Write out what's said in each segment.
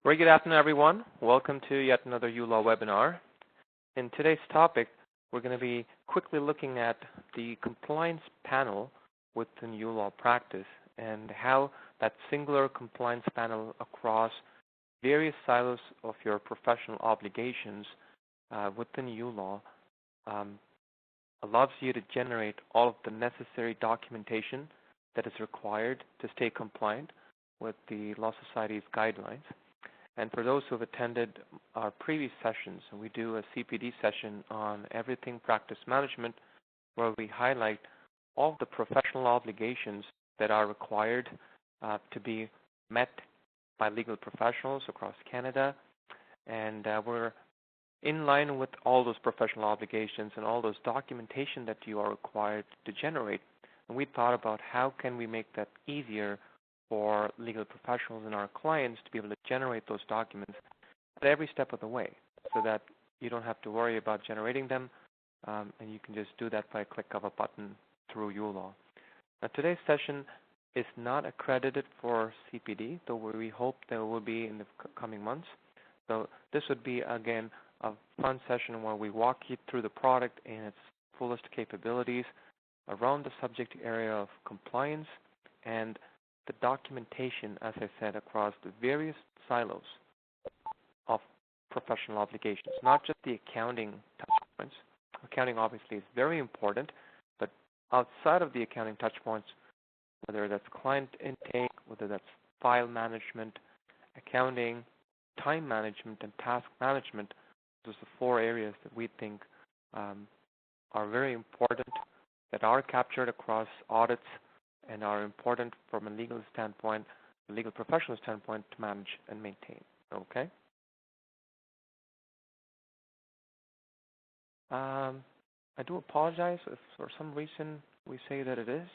Very good afternoon, everyone. Welcome to yet another uLaw webinar. In today's topic, we're going to be quickly looking at the compliance panel within uLawPractice and how that singular compliance panel across various silos of your professional obligations within uLaw allows you to generate all of the necessary documentation that is required to stay compliant with the Law Society's guidelines. And for those who have attended our previous sessions, we do a CPD session on everything practice management, where we highlight all the professional obligations that are required to be met by legal professionals across Canada. And we're in line with all those professional obligations and all those documentation that you are required to generate. And we thought about how can we make that easier for legal professionals and our clients to be able to generate those documents at every step of the way, so that you don't have to worry about generating them, and you can just do that by a click of a button through uLaw. Now, today's session is not accredited for CPD, though we hope there will be in the coming months. So this would be, again, a fun session where we walk you through the product in its fullest capabilities around the subject area of compliance and the documentation, as I said, across the various silos of professional obligations, not just the accounting touchpoints. Accounting obviously is very important, but outside of the accounting touchpoints, whether that's client intake, whether that's file management, accounting, time management, and task management, those are the four areas that we think are very important, that are captured across audits and are important from a legal standpoint, a legal professional standpoint, to manage and maintain. Okay? I do apologize if for some reason we say that it is.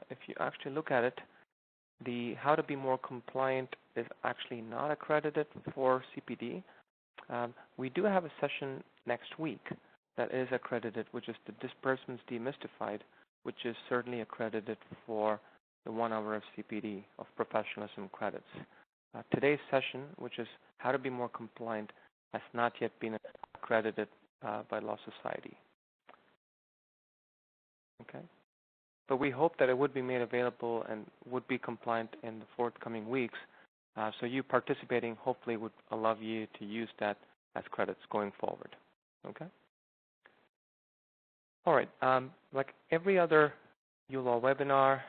If you actually look at it, the How to Be More Compliant is actually not accredited for CPD. We do have a session next week that is accredited, which is the Disbursements Demystified, which is certainly accredited for the 1 hour of CPD of professionalism credits. Today's session, which is How to Be More Compliant, has not yet been accredited by Law Society. Okay, but we hope that it would be made available and would be compliant in the forthcoming weeks. So you participating hopefully would allow you to use that as credits going forward. Okay. All right. Like every other uLaw webinar,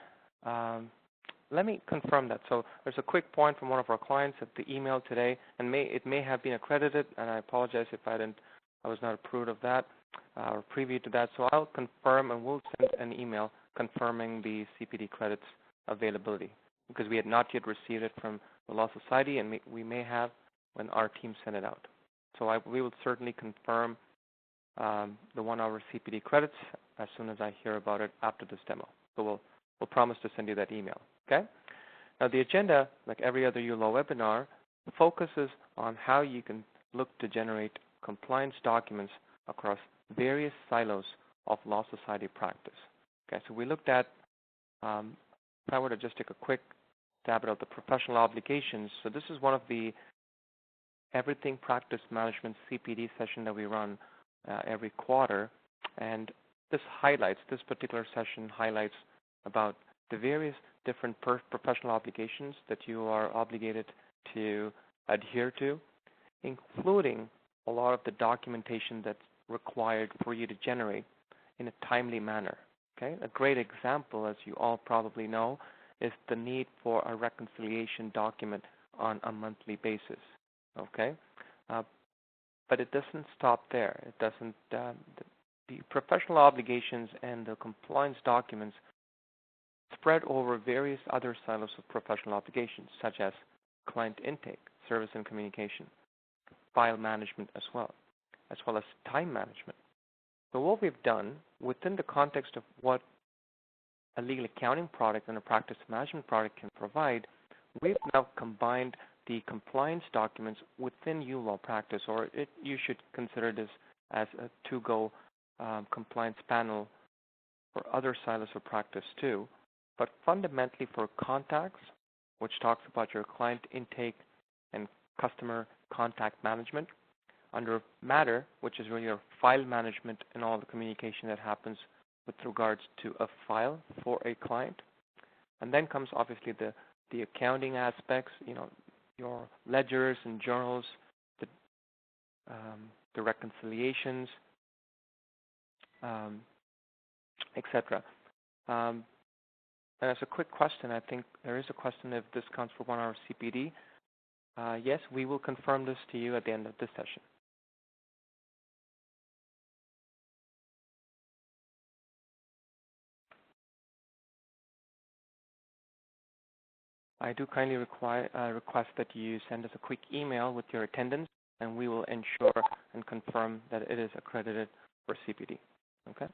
let me confirm that. So there's a quick point from one of our clients at the email today, and it may have been accredited, and I apologize if I was not approved of that or preview to that. So I'll confirm, and we'll send an email confirming the CPD credits availability, because we had not yet received it from the Law Society, and we may have when our team sent it out. So we will certainly confirm the 1 hour CPD credits as soon as I hear about it after this demo. So we'll promise to send you that email. Okay? Now the agenda, like every other uLaw webinar, focuses on how you can look to generate compliance documents across various silos of Law Society practice. Okay, so we looked at, if I were to just take a quick stab at the professional obligations. So this is one of the everything practice management CPD session that we run every quarter, and this particular session highlights about the various different professional obligations that you are obligated to adhere to, including a lot of the documentation that's required for you to generate in a timely manner. Okay? A great example, as you all probably know, is the need for a reconciliation document on a monthly basis. Okay? But it doesn't stop there. It doesn't. The professional obligations and the compliance documents spread over various other silos of professional obligations, such as client intake, service and communication, file management as well as time management. So what we've done within the context of what a legal accounting product and a practice management product can provide, we've now combined the compliance documents within uLawPractice, or you should consider this as a to-go compliance panel for other silos of practice too, But fundamentally for contacts, which talks about your client intake and customer contact management, under matter, which is really your file management and all the communication that happens with regards to a file for a client. And then comes obviously the accounting aspects, your ledgers and journals, the reconciliations, etc. And as a quick question, I think there is a question if this counts for 1 hour CPD. Yes, we will confirm this to you at the end of this session. I do kindly request that you send us a quick email with your attendance, and we will ensure and confirm that it is accredited for CPD. Okay?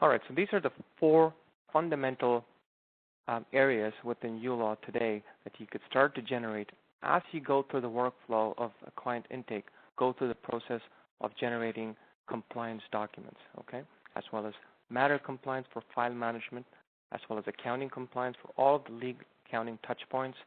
All right, so these are the 4 fundamental areas within uLaw today that you could start to generate as you go through the workflow of a client intake, go through the process of generating compliance documents, okay, as well as matter compliance for file management, as well as accounting compliance for all of the legal accounting touch points,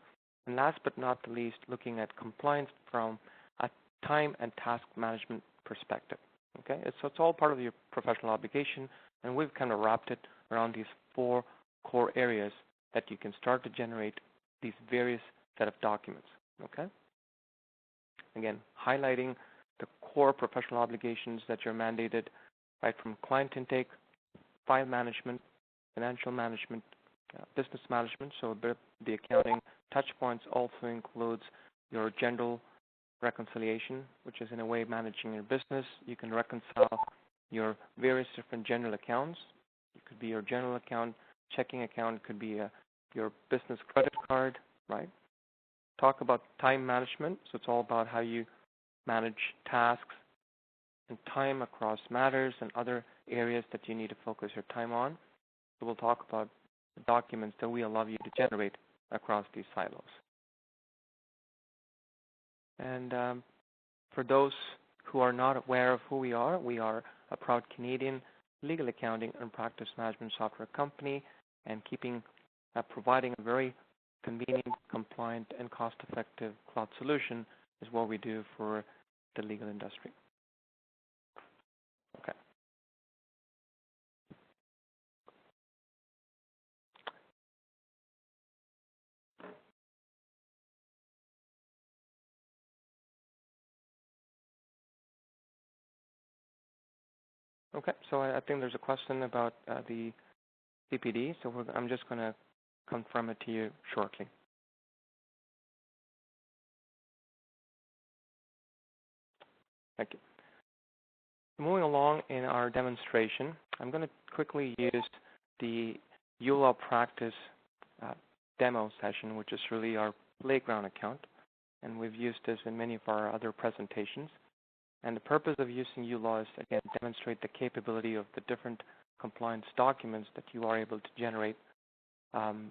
and last but not the least, looking at compliance from a time and task management perspective. Okay, so it's all part of your professional obligation, and we've kind of wrapped it around these 4 core areas that you can start to generate these various set of documents. Okay, again, highlighting the core professional obligations that you're mandated, right from client intake, file management, financial management, business management. So the accounting touch points also includes your general reconciliation, which is in a way managing your business. You can reconcile your various different general accounts. It could be your general account, checking account, it could be your business credit card, right? Talk about time management. So it's all about how you manage tasks and time across matters and other areas that you need to focus your time on. So we'll talk about the documents that we allow you to generate across these silos. And for those who are not aware of who we are a proud Canadian legal accounting and practice management software company, and providing a very convenient, compliant, and cost-effective cloud solution is what we do for the legal industry. Okay. Okay, so I think there's a question about the CPD, so I'm just going to confirm it to you shortly. Thank you. Moving along in our demonstration, I'm going to quickly use the uLawPractice demo session, which is really our playground account, and we've used this in many of our other presentations. And the purpose of using uLaw is, again, demonstrate the capability of the different compliance documents that you are able to generate, and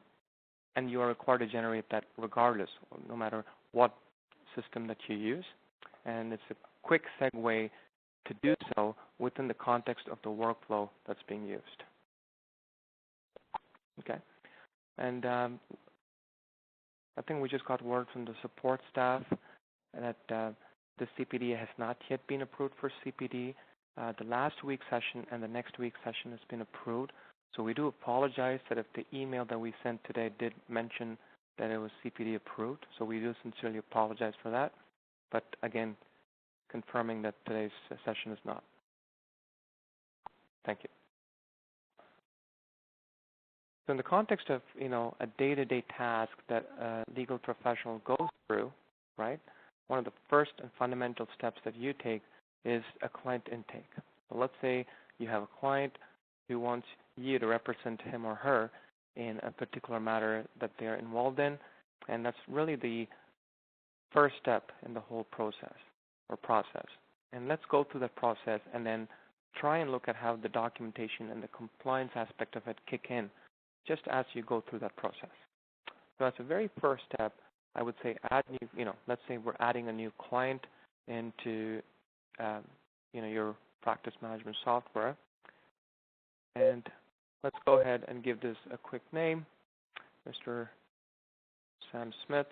you are required to generate that regardless, no matter what system that you use. And it's a quick segue to do so within the context of the workflow that's being used. Okay, and I think we just got word from the support staff that the CPD has not yet been approved for CPD. The last week's session and the next week's session has been approved. So we do apologize that if the email that we sent today did mention that it was CPD approved. So we do sincerely apologize for that. But again, confirming that today's session is not. Thank you. So in the context of, a day-to-day task that a legal professional goes through, right, one of the first and fundamental steps that you take is a client intake. So let's say you have a client who wants you to represent him or her in a particular matter that they're involved in, and that's really the first step in the whole process. And let's go through that process and then try and look at how the documentation and the compliance aspect of it kick in just as you go through that process. So as a very first step, I would say add new, let's say we're adding a new client into, your practice management software. And Let's go ahead and give this a quick name, Mr. Sam Smith.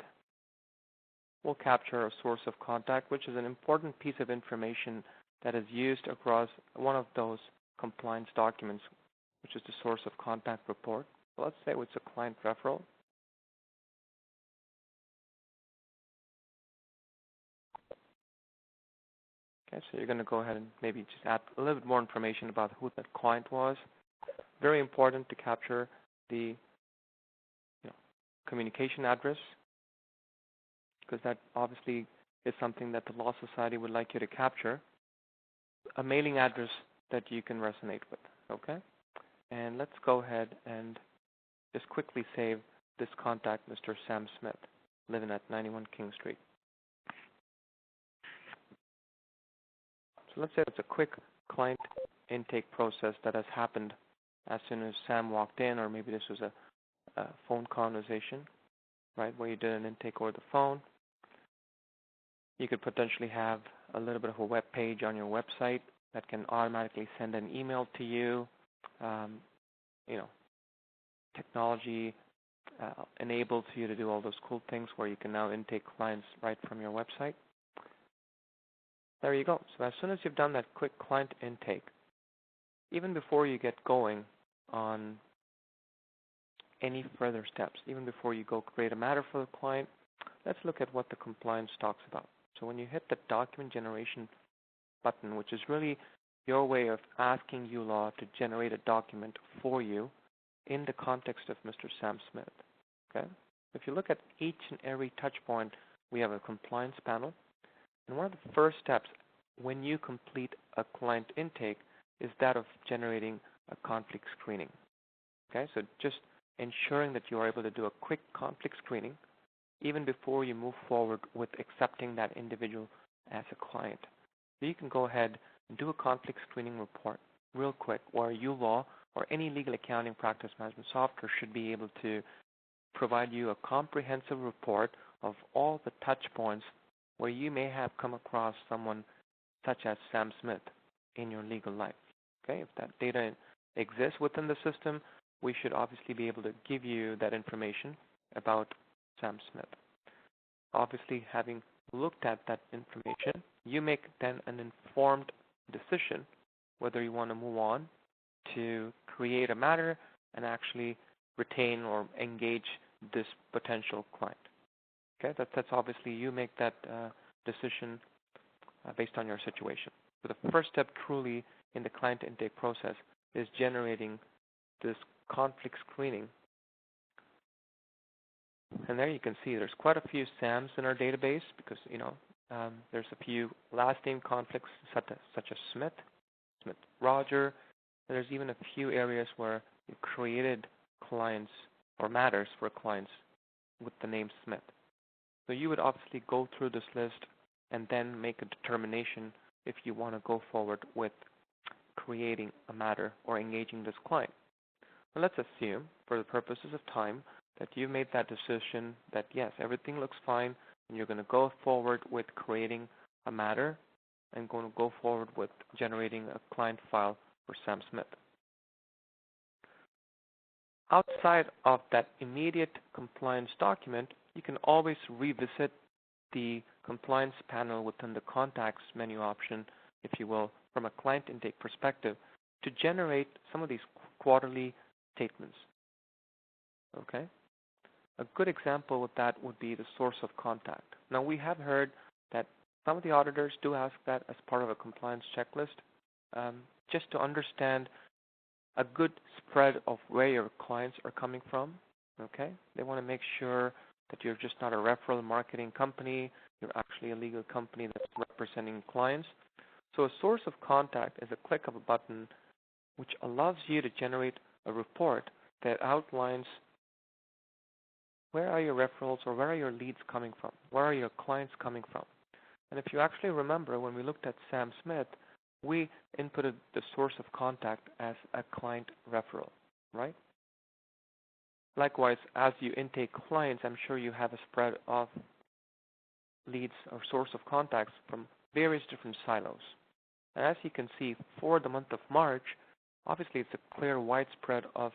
We'll capture a source of contact, which is an important piece of information that is used across one of those compliance documents, which is the source of contact report. So let's say it's a client referral. Okay, so you're going to go ahead and maybe just add a little bit more information about who that client was. Very important to capture the communication address, because that obviously is something that the Law Society would like you to capture. A mailing address that you can resonate with, okay? And let's go ahead and just quickly save this contact, Mr. Sam Smith, living at 91 King Street. So let's say it's a quick client intake process that has happened as soon as Sam walked in, or maybe this was a phone conversation, right, where you did an intake over the phone. You could potentially have a little bit of a web page on your website that can automatically send an email to you. Technology enables you to do all those cool things where you can now intake clients right from your website. There you go. So as soon as you've done that quick client intake, even before you get going on any further steps, even before you go create a matter for the client, let's look at what the compliance talks about. So when you hit the document generation button, which is really your way of asking uLaw to generate a document for you in the context of Mr. Sam Smith, okay? If you look at each and every touch point, we have a compliance panel. And one of the first steps when you complete a client intake is that of generating a conflict screening. Okay, so just ensuring that you are able to do a quick conflict screening even before you move forward with accepting that individual as a client. So you can go ahead and do a conflict screening report real quick, where uLaw or any legal accounting practice management software should be able to provide you a comprehensive report of all the touch points where you may have come across someone such as Sam Smith in your legal life. Okay, if that data exists within the system, we should obviously be able to give you that information about Sam Smith. Obviously, having looked at that information, you make then an informed decision whether you want to move on to create a matter and actually retain or engage this potential client. Okay, that's obviously you make that decision based on your situation. So the first step truly in the client intake process is generating this conflict screening. And there you can see there's quite a few Sams in our database because, there's a few last name conflicts such as Smith, Roger. And there's even a few areas where you created clients or matters for clients with the name Smith. So you would obviously go through this list and then make a determination if you want to go forward with creating a matter or engaging this client. Well, let's assume, for the purposes of time, that you made that decision that, yes, everything looks fine, and you're going to go forward with creating a matter and going to go forward with generating a client file for Sam Smith. Outside of that immediate compliance document, you can always revisit the compliance panel within the contacts menu option, if you will, from a client intake perspective to generate some of these quarterly statements. Okay? A good example of that would be the source of contact. Now, we have heard that some of the auditors do ask that as part of a compliance checklist, just to understand a good spread of where your clients are coming from. Okay? They want to make sure that you're just not a referral marketing company, you're actually a legal company that's representing clients. So a source of contact is a click of a button which allows you to generate a report that outlines where are your referrals or where are your leads coming from, where are your clients coming from. And if you actually remember, when we looked at Sam Smith, we inputted the source of contact as a client referral, right? Likewise, as you intake clients, I'm sure you have a spread of leads or source of contacts from various different silos. And as you can see, for the month of March, obviously it's a clear widespread of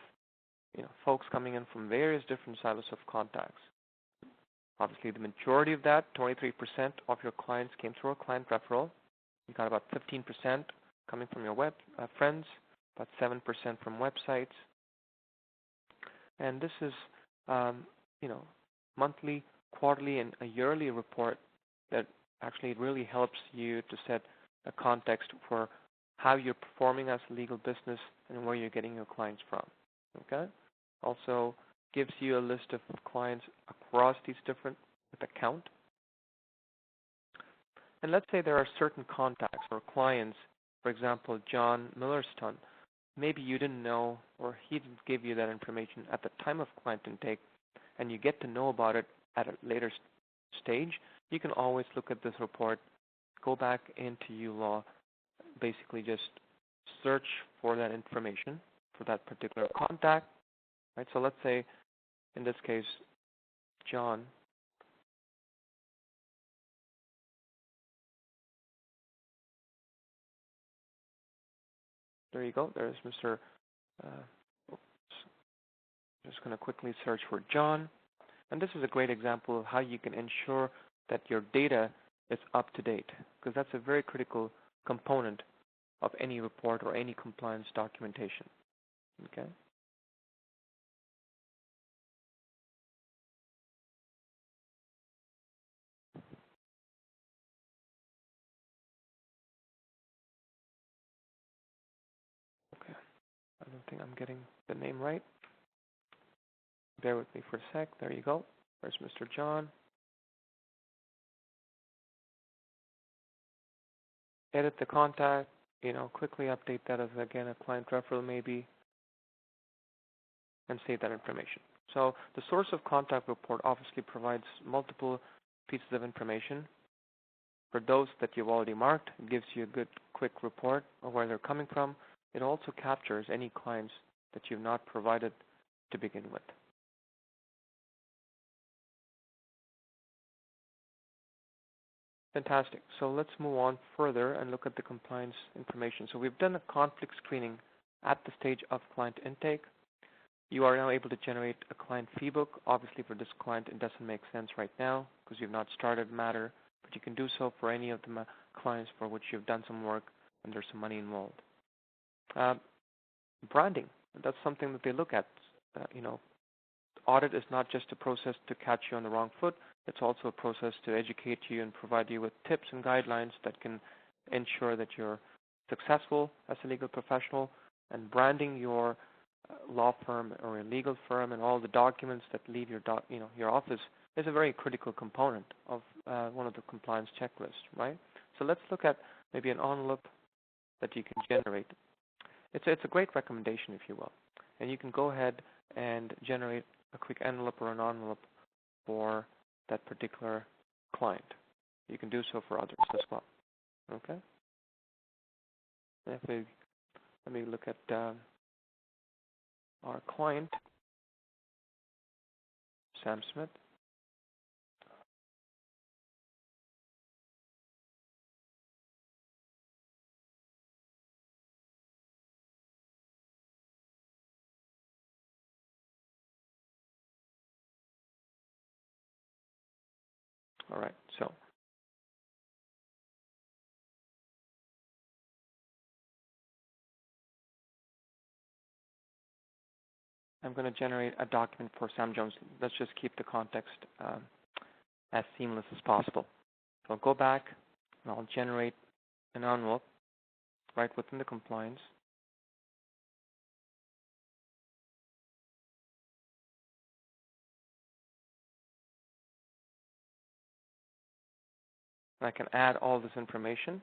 folks coming in from various different silos of contacts. Obviously, the majority of that, 23% of your clients came through a client referral. You got about 15% coming from your web friends, about 7% from websites. And this is, monthly, quarterly, and a yearly report that actually really helps you to set a context for how you're performing as a legal business and where you're getting your clients from. Okay? Also gives you a list of clients across these different with account. And let's say there are certain contacts or clients, for example, John Millerston. Maybe you didn't know or he didn't give you that information at the time of client intake, and you get to know about it at a later stage. You can always look at this report, go back into uLaw, basically just search for that information for that particular contact. Right? So let's say, in this case, John. There you go. There's Mr. Just going to quickly search for John. And this is a great example of how you can ensure that your data is up to date, because that's a very critical component of any report or any compliance documentation. Okay? Okay. I don't think I'm getting the name right. Bear with me for a sec. There you go. There's Mr. John. Edit the contact, quickly update that as, again, a client referral maybe, and save that information. So the source of contact report obviously provides multiple pieces of information. For those that you've already marked, it gives you a good, quick report of where they're coming from. It also captures any clients that you've not provided to begin with. Fantastic. So let's move on further and look at the compliance information. So we've done a conflict screening at the stage of client intake. You are now able to generate a client fee book. Obviously, for this client, it doesn't make sense right now because you've not started matter, but you can do so for any of the clients for which you've done some work and there's some money involved. Branding, that's something that they look at. Audit is not just a process to catch you on the wrong foot. It's also a process to educate you and provide you with tips and guidelines that can ensure that you're successful as a legal professional. And branding your law firm or your legal firm and all the documents that leave your office is a very critical component of one of the compliance checklists, right? So let's look at maybe an envelope that you can generate. It's a great recommendation, if you will. And you can go ahead and generate a quick envelope or an envelope for that particular client. You can do so for others as well. Okay? Let me look at our client, Sam Smith. All right, so I'm going to generate a document for Sam Jones. Let's just keep the context as seamless as possible. So I'll go back and I'll generate an envelope right within the compliance. And I can add all this information.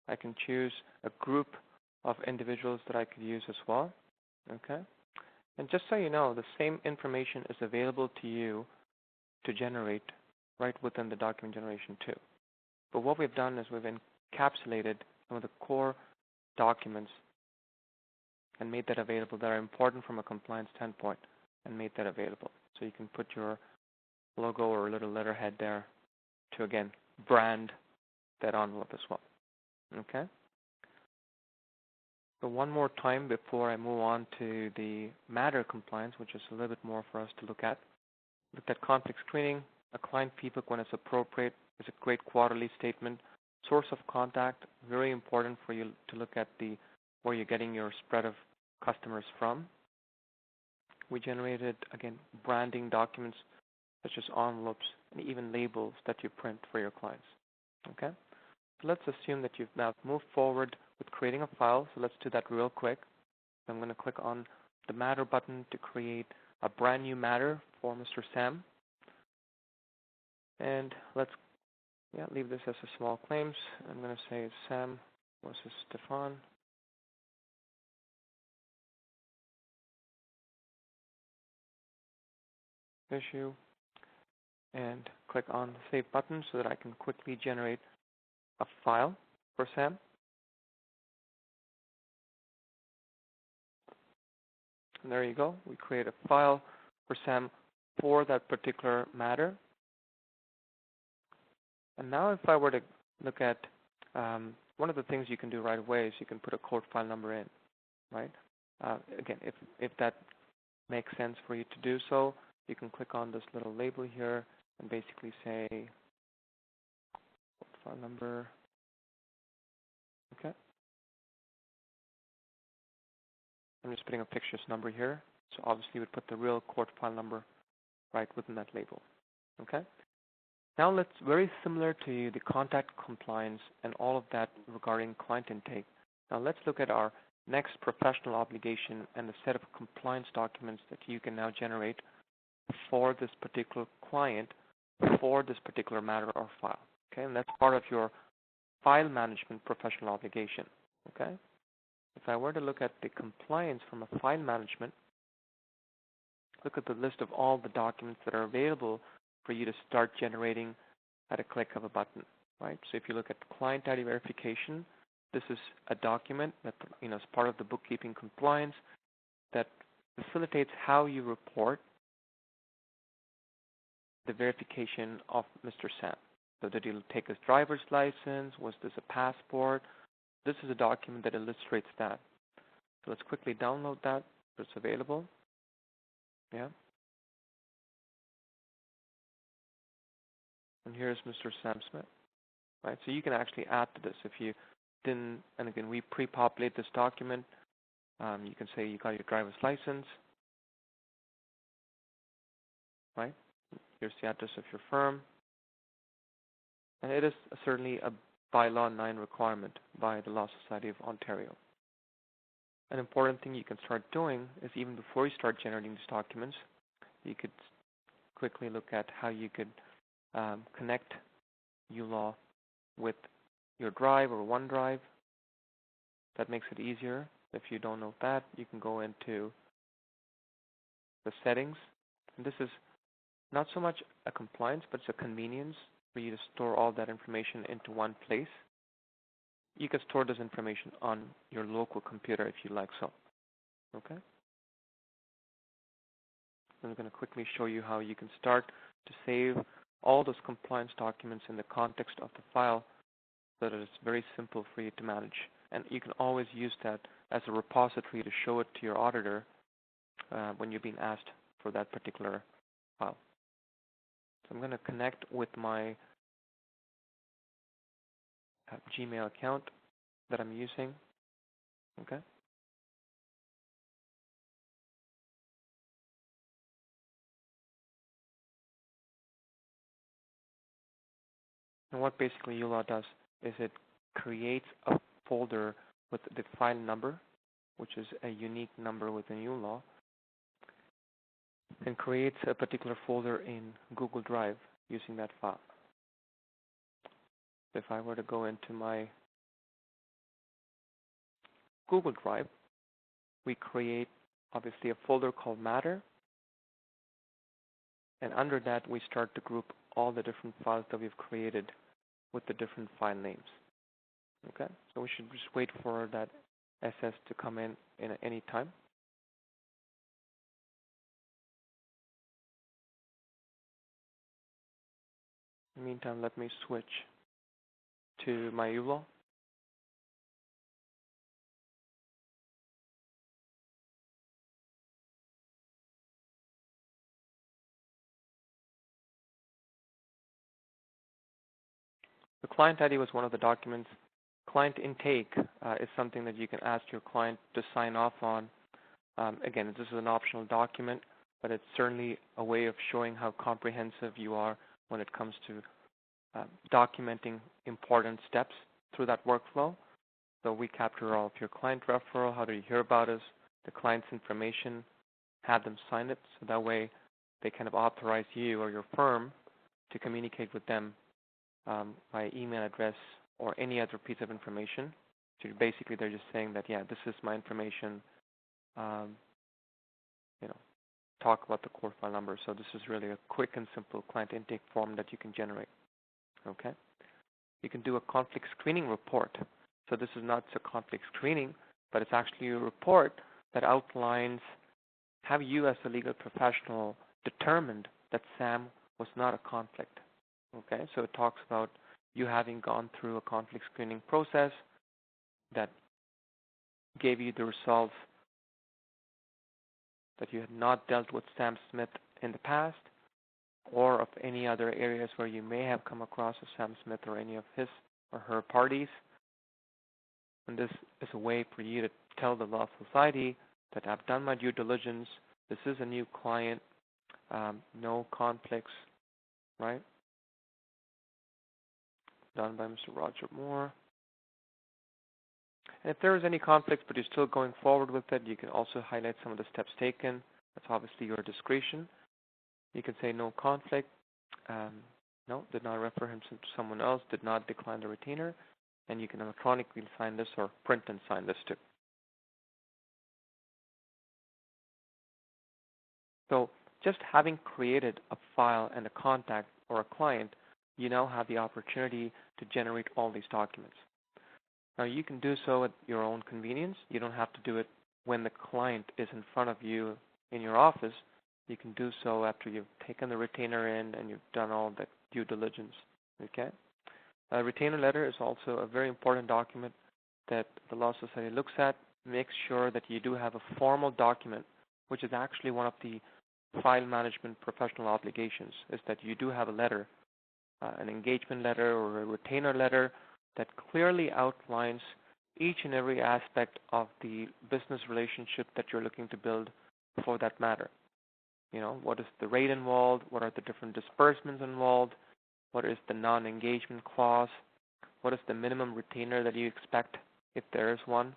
I can choose a group of individuals that I could use as well. Okay? And just so you know, the same information is available to you to generate right within the document generation too. But what we've done is we've encapsulated some of the core documents and made that available that are important from a compliance standpoint and made that available. So you can put your logo or a little letterhead there to, again, brand that envelope as well. Okay? So one more time before I move on to the matter compliance, which is a little bit more for us to look at. Looked at conflict screening, a client feedback when it's appropriate is a great quarterly statement. Source of contact, very important for you to look at where you're getting your spread of customers from. We generated, again, branding documents such as envelopes and even labels that you print for your clients. Okay? So let's assume that you've now moved forward with creating a file. So let's do that real quick. I'm going to click on the matter button to create a brand new matter for Mr. Sam. And let's leave this as a small claims. I'm going to say Sam versus Stefan. Issue. And click on the Save button so that I can quickly generate a file for Sam. And there you go. We create a file for Sam for that particular matter. And now if I were to look at one of the things you can do right away is you can put a code file number in, right? Again, if that makes sense for you to do so, you can click on this little label here and basically say code file number. Okay. I'm just putting a fictitious number here. So obviously you would put the real code file number right within that label. Okay. Now let's, very similar to the contact compliance and all of that regarding client intake. Now let's look at our next professional obligation and the set of compliance documents that you can now generate for this particular client for this particular matter or file. Okay, and that's part of your file management professional obligation. Okay, if I were to look at the compliance from a file management, look at the list of all the documents that are available for you to start generating at a click of a button, right? So if you look at client ID verification, this is a document that is part of the bookkeeping compliance that facilitates how you report the verification of Mr. Sam. So did he take his driver's license? Was this a passport? This is a document that illustrates that. So let's quickly download that so it's available. Yeah. And here's Mr. Sam Smith, right? So you can actually add to this if you didn't, and again, we pre-populate this document. You can say you got your driver's license, right? Here's the address of your firm. And it is certainly a bylaw 9 requirement by the Law Society of Ontario. An important thing you can start doing is even before you start generating these documents, you could quickly look at how you could connect uLaw with your Drive or OneDrive. That makes it easier. If you don't know that, you can go into the settings. And this is not so much a compliance, but it's a convenience for you to store all that information into one place. You can store this information on your local computer if you like so. Okay? I'm going to quickly show you how you can start to save all those compliance documents in the context of the file so that it's very simple for you to manage. And you can always use that as a repository to show it to your auditor when you're being asked for that particular file. So I'm going to connect with my Gmail account that I'm using. Okay. And what basically uLaw does is it creates a folder with the file number, which is a unique number within uLaw, and creates a particular folder in Google Drive using that file. If I were to go into my Google Drive, we create obviously a folder called Matter, and under that we start to group all the different files that we've created with the different file names. Okay, so we should just wait for that SS to come in any time. In the meantime, let me switch to my uLaw. The client ID was one of the documents. Client intake is something that you can ask your client to sign off on. Again, this is an optional document, but it's certainly a way of showing how comprehensive you are when it comes to documenting important steps through that workflow. So we capture all of your client referral, how do you hear about us, the client's information, have them sign it, so that way they kind of authorize you or your firm to communicate with them by email address or any other piece of information. So basically they're just saying that, yeah, this is my information, talk about the core file number. So this is really a quick and simple client intake form that you can generate. Okay? You can do a conflict screening report. So this is not a conflict screening, but it's actually a report that outlines how you as a legal professional determined that SAM was not a conflict. Okay, so it talks about you having gone through a conflict screening process that gave you the results that you had not dealt with Sam Smith in the past, or of any other areas where you may have come across a Sam Smith or any of his or her parties. And this is a way for you to tell the law society that I've done my due diligence, this is a new client, no conflicts, right? Done by Mr. Roger Moore. And if there is any conflicts but you're still going forward with it, you can also highlight some of the steps taken. That's obviously your discretion. You can say no conflict, no, did not refer him to someone else, did not decline the retainer, and you can electronically sign this or print and sign this too. So just having created a file and a contact or a client, you now have the opportunity to generate all these documents. Now you can do so at your own convenience. You don't have to do it when the client is in front of you in your office. You can do so after you've taken the retainer in and you've done all the due diligence. Okay? A retainer letter is also a very important document that the Law Society looks at, makes sure that you do have a formal document, which is actually one of the file management professional obligations, is that you do have a letter, an engagement letter or a retainer letter that clearly outlines each and every aspect of the business relationship that you're looking to build for that matter. You know, what is the rate involved? What are the different disbursements involved? What is the non-engagement clause? What is the minimum retainer that you expect if there is one?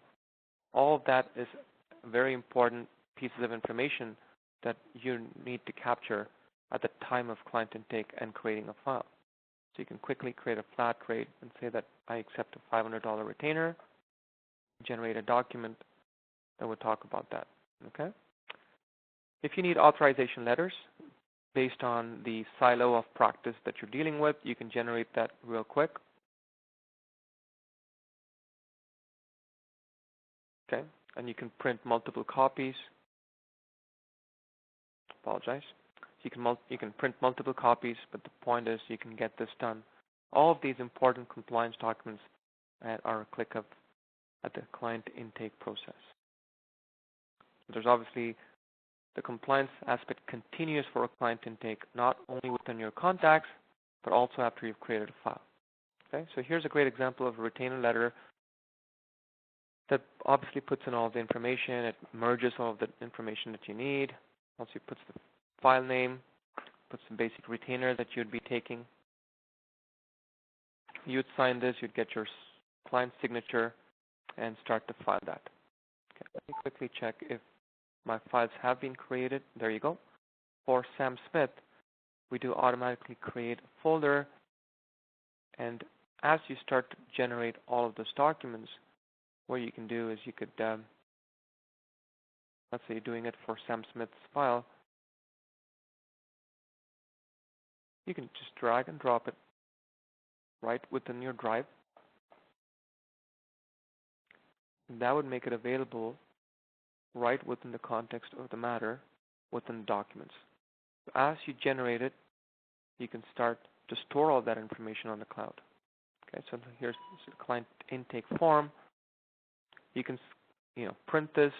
All of that is very important pieces of information that you need to capture at the time of client intake and creating a file. So you can quickly create a flat rate and say that I accept a $500 retainer, generate a document that would talk about that. Okay? If you need authorization letters based on the silo of practice that you're dealing with, you can generate that real quick. Okay? And you can print multiple copies. Apologize. You can print multiple copies, but the point is you can get this done. All of these important compliance documents are a click of at the client intake process. There's obviously the compliance aspect continues for a client intake, not only within your contacts, but also after you've created a file. Okay, so here's a great example of a retainer letter that obviously puts in all the information. It merges all of the information that you need. Also, it puts the file name, puts the basic retainer that you'd be taking. You'd sign this, you'd get your client's signature, and start to file that. Okay, let me quickly check if my files have been created. There you go. For Sam Smith, we do automatically create a folder, and as you start to generate all of those documents, what you can do is you could, let's say you're doing it for Sam Smith's file, you can just drag and drop it right within your drive. And that would make it available right within the context of the matter within the documents. So as you generate it, you can start to store all that information on the cloud. Okay, so here's the client intake form. You can, print this,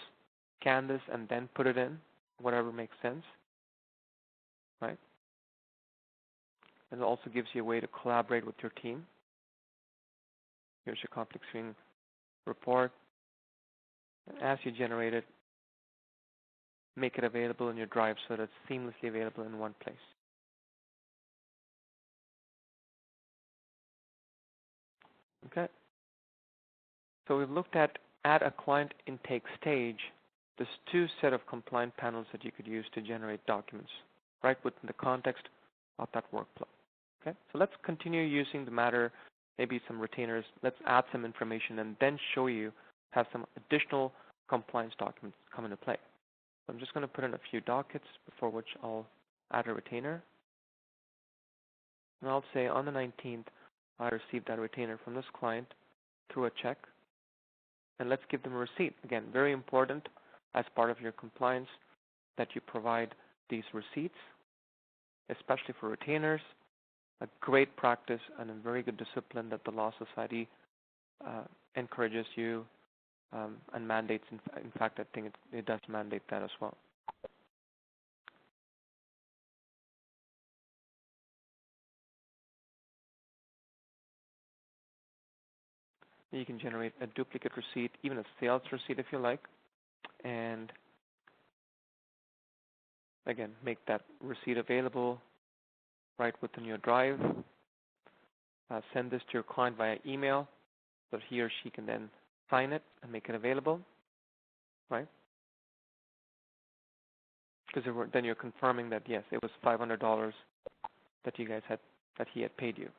scan this, and then put it in, whatever makes sense, right? And it also gives you a way to collaborate with your team. Here's your conflict screen report. And as you generate it, make it available in your drive so that it's seamlessly available in one place. Okay. So we've looked at a client intake stage. There's two set of compliant panels that you could use to generate documents right within the context of that workflow. Okay. So let's continue using the matter, maybe some retainers. Let's add some information and then show you have some additional compliance documents come into play. So I'm just going to put in a few dockets before which I'll add a retainer. And I'll say on the 19th, I received that retainer from this client through a check. And let's give them a receipt. Again, very important as part of your compliance that you provide these receipts, especially for retainers. A great practice and a very good discipline that the Law Society encourages you and mandates. In fact, I think it does mandate that as well. You can generate a duplicate receipt, even a sales receipt if you like, and again, make that receipt available right within your drive. Send this to your client via email so he or she can then sign it and make it available, right? Because then you're confirming that, yes, it was $500 that you guys had, that he had paid you.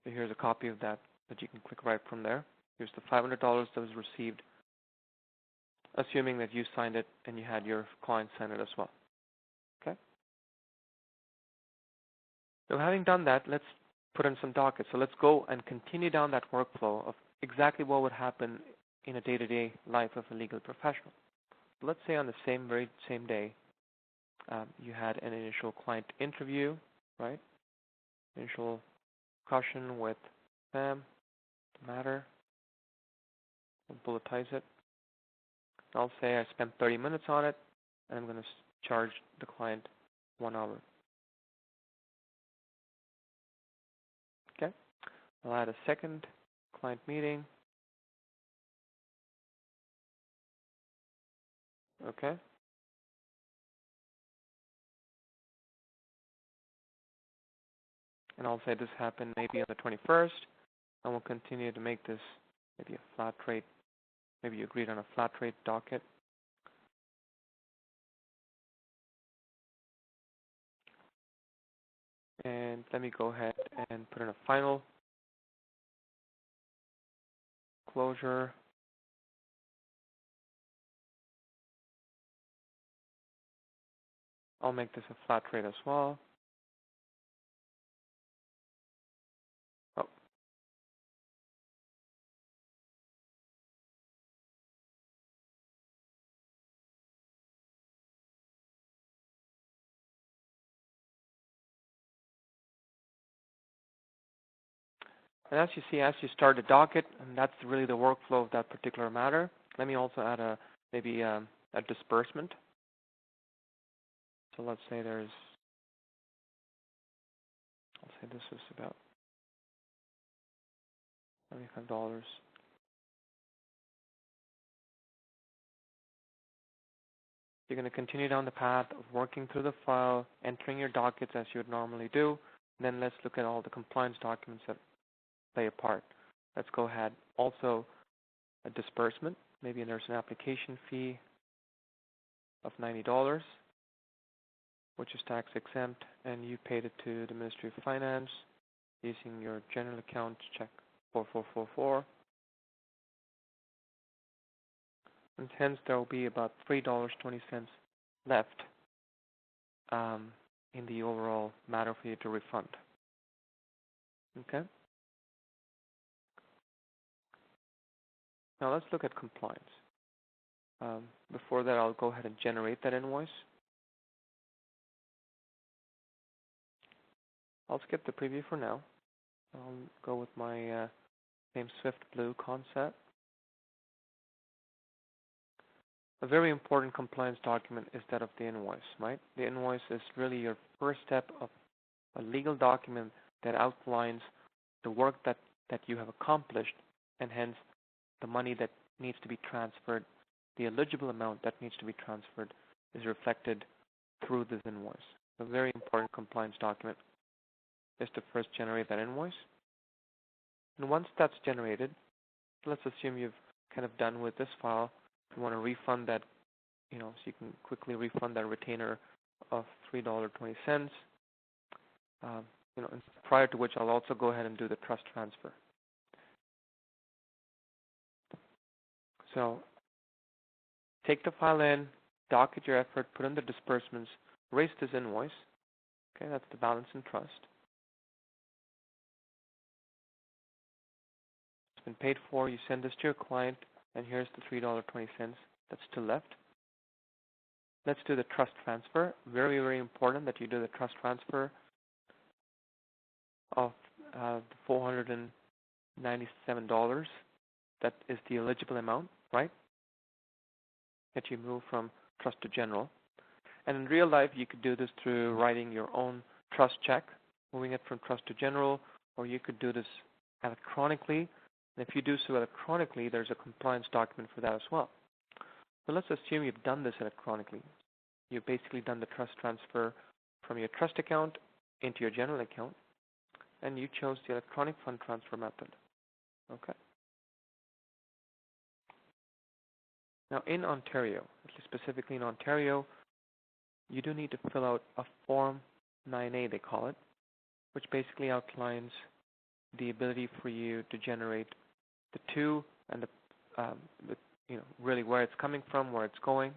So here's a copy of that you can click right from there. Here's the $500 that was received, assuming that you signed it and you had your client sign it as well. Okay? So having done that, let's put in some dockets. So let's go and continue down that workflow of exactly what would happen in a day-to-day life of a legal professional. So let's say on the very same day, you had an initial client interview, right? Initial discussion with Sam, the matter. We'll bulletize it. I'll say I spent 30 minutes on it, and I'm going to charge the client 1 hour. Okay? I'll add a second client meeting. Okay? And I'll say this happened maybe on the 21st, and we'll continue to make this maybe a flat rate. Maybe you agreed on a flat rate docket. And let me go ahead and put in a final closure. I'll make this a flat rate as well. Oh. And as you see, as you start a docket, and that's really the workflow of that particular matter, let me also add maybe a disbursement. So let's say I'll say this is about $75. You're going to continue down the path of working through the file, entering your dockets as you would normally do. And then let's look at all the compliance documents that play a part. Let's go ahead. Also, a disbursement. Maybe there's an application fee of $90, which is tax exempt, and you paid it to the Ministry of Finance using your general account check 4444. And hence there will be about $3.20 left in the overall matter for you to refund. Okay? Now let's look at compliance. Before that, I'll go ahead and generate that invoice. I'll skip the preview for now. I'll go with my same Swift Blue concept. A very important compliance document is that of the invoice, right? The invoice is really your first step of a legal document that outlines the work that that you have accomplished, and hence the money that needs to be transferred, the eligible amount that needs to be transferred, is reflected through this invoice. A very important compliance document is to first generate that invoice. And once that's generated, let's assume you've kind of done with this file. If you want to refund that, so you can quickly refund that retainer of $3.20. And prior to which I'll also go ahead and do the trust transfer. So take the file in, docket your effort, put in the disbursements, raise this invoice. Okay, that's the balance in trust. It's been paid for. You send this to your client, and here's the $3.20 that's still left. Let's do the trust transfer. Very, very important that you do the trust transfer of the $497. That is the eligible amount, right? That you move from trust to general. And in real life, you could do this through writing your own trust check, moving it from trust to general, or you could do this electronically. And if you do so electronically, there's a compliance document for that as well. So let's assume you've done this electronically. You've basically done the trust transfer from your trust account into your general account, and you chose the electronic fund transfer method. Okay. Now in Ontario, at least specifically in Ontario, you do need to fill out a Form 9A, they call it, which basically outlines the ability for you to generate the to and the really where it's coming from, where it's going,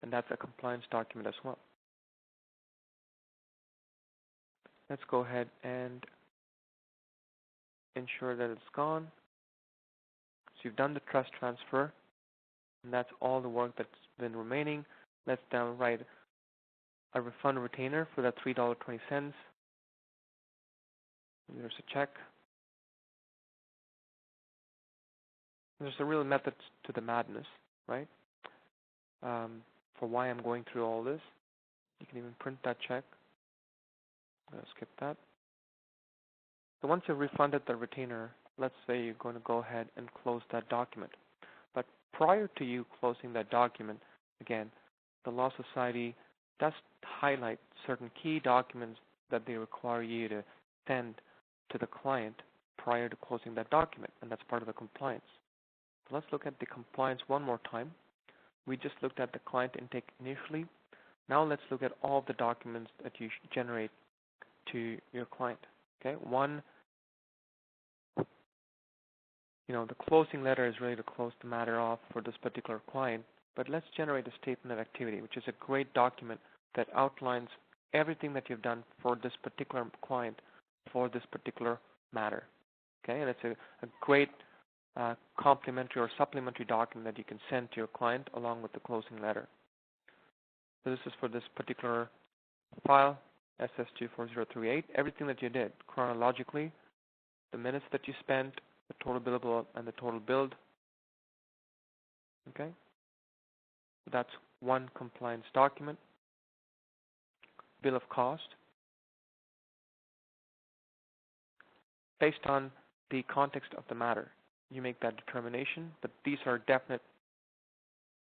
and that's a compliance document as well. Let's go ahead and ensure that it's gone. So you've done the trust transfer, and that's all the work that's been remaining. Let's now write a refund retainer for that $3.20. There's a check. There's a real method to the madness, right? For why I'm going through all this. You can even print that check. I'm going to skip that. So once you've refunded the retainer, let's say you're going to go ahead and close that document. But prior to you closing that document, again, the Law Society does highlight certain key documents that they require you to send to the client prior to closing that document, and that's part of the compliance. So let's look at the compliance one more time. We just looked at the client intake initially. Now let's look at all the documents that you generate to your client. Okay, one, the closing letter is really to close the matter off for this particular client, but let's generate a statement of activity, which is a great document that outlines everything that you've done for this particular client for this particular matter. Okay, and it's a great complementary or supplementary document that you can send to your client along with the closing letter. So this is for this particular file, SS24038, everything that you did chronologically, the minutes that you spent, the total billable and the total billed. Okay, so that's one compliance document. Bill of cost. Based on the context of the matter, you make that determination, but these are definite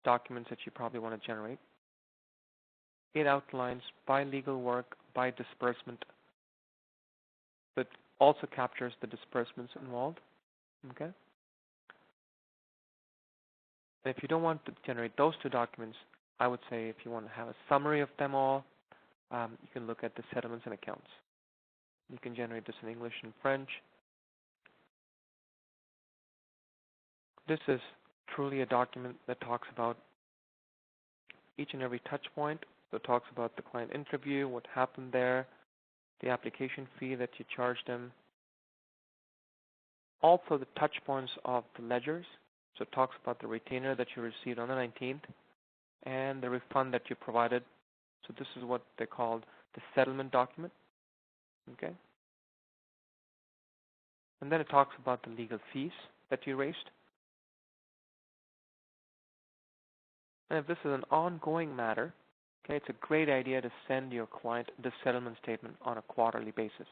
documents that you probably want to generate. It outlines by legal work, by disbursement, but also captures the disbursements involved. Okay? And if you don't want to generate those two documents, I would say if you want to have a summary of them all, you can look at the settlements and accounts. You can generate this in English and French. This is truly a document that talks about each and every touch point. So it talks about the client interview, what happened there, the application fee that you charged them. Also the touch points of the ledgers. So it talks about the retainer that you received on the 19th and the refund that you provided. So this is what they called the settlement document. Okay. And then it talks about the legal fees that you raised. And if this is an ongoing matter, okay, it's a great idea to send your client the settlement statement on a quarterly basis.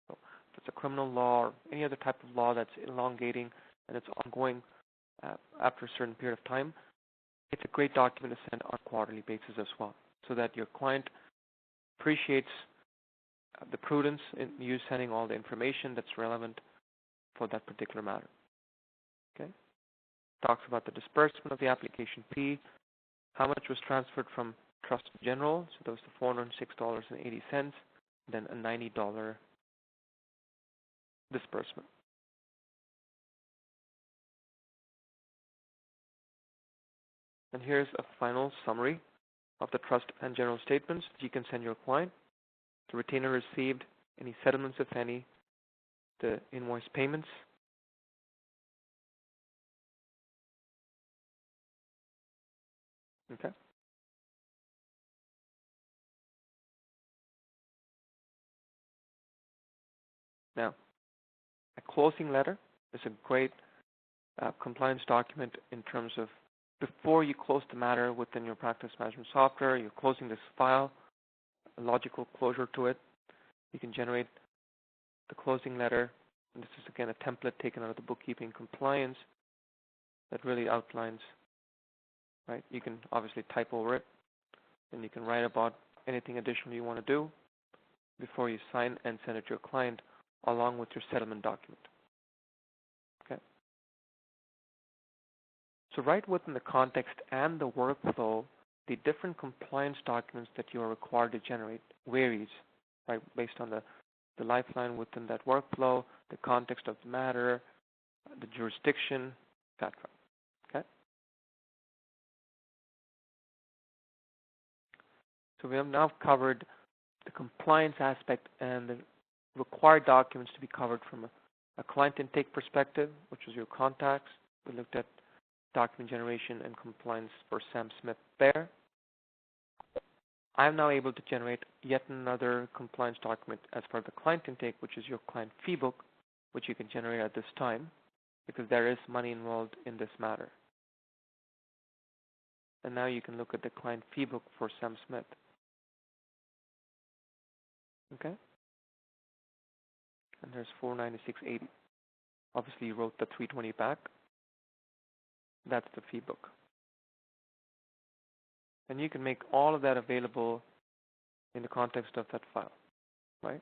So it's a criminal law or any other type of law that's elongating and it's ongoing after a certain period of time, it's a great document to send on a quarterly basis as well, so that your client appreciates the prudence in you sending all the information that's relevant for that particular matter. Okay? Talks about the disbursement of the application fee, how much was transferred from Trust General, so that was the $406.80, then a $90 disbursement. And here's a final summary of the Trust and General statements that you can send your client. The retainer received, any settlements, if any, the invoice payments, okay? Now, a closing letter is a great compliance document in terms of before you close the matter within your practice management software, you're closing this file, a logical closure to it. You can generate the closing letter. And this is, again, a template taken out of the bookkeeping compliance that really outlines, right? You can obviously type over it, and you can write about anything additional you want to do before you sign and send it to your client along with your settlement document. Okay. So right within the context and the workflow, the different compliance documents that you are required to generate varies, right, based on the lifeline within that workflow, the context of the matter, the jurisdiction, etc. Okay. So we have now covered the compliance aspect and the required documents to be covered from a client intake perspective, which was your contacts. We looked at document generation and compliance for Sam Smith there. I'm now able to generate yet another compliance document as part of the client intake, which is your client fee book, which you can generate at this time because there is money involved in this matter. And now you can look at the client fee book for Sam Smith. Okay? And there's $496.80. Obviously, you wrote the $320 back. That's the fee book. And you can make all of that available in the context of that file, right?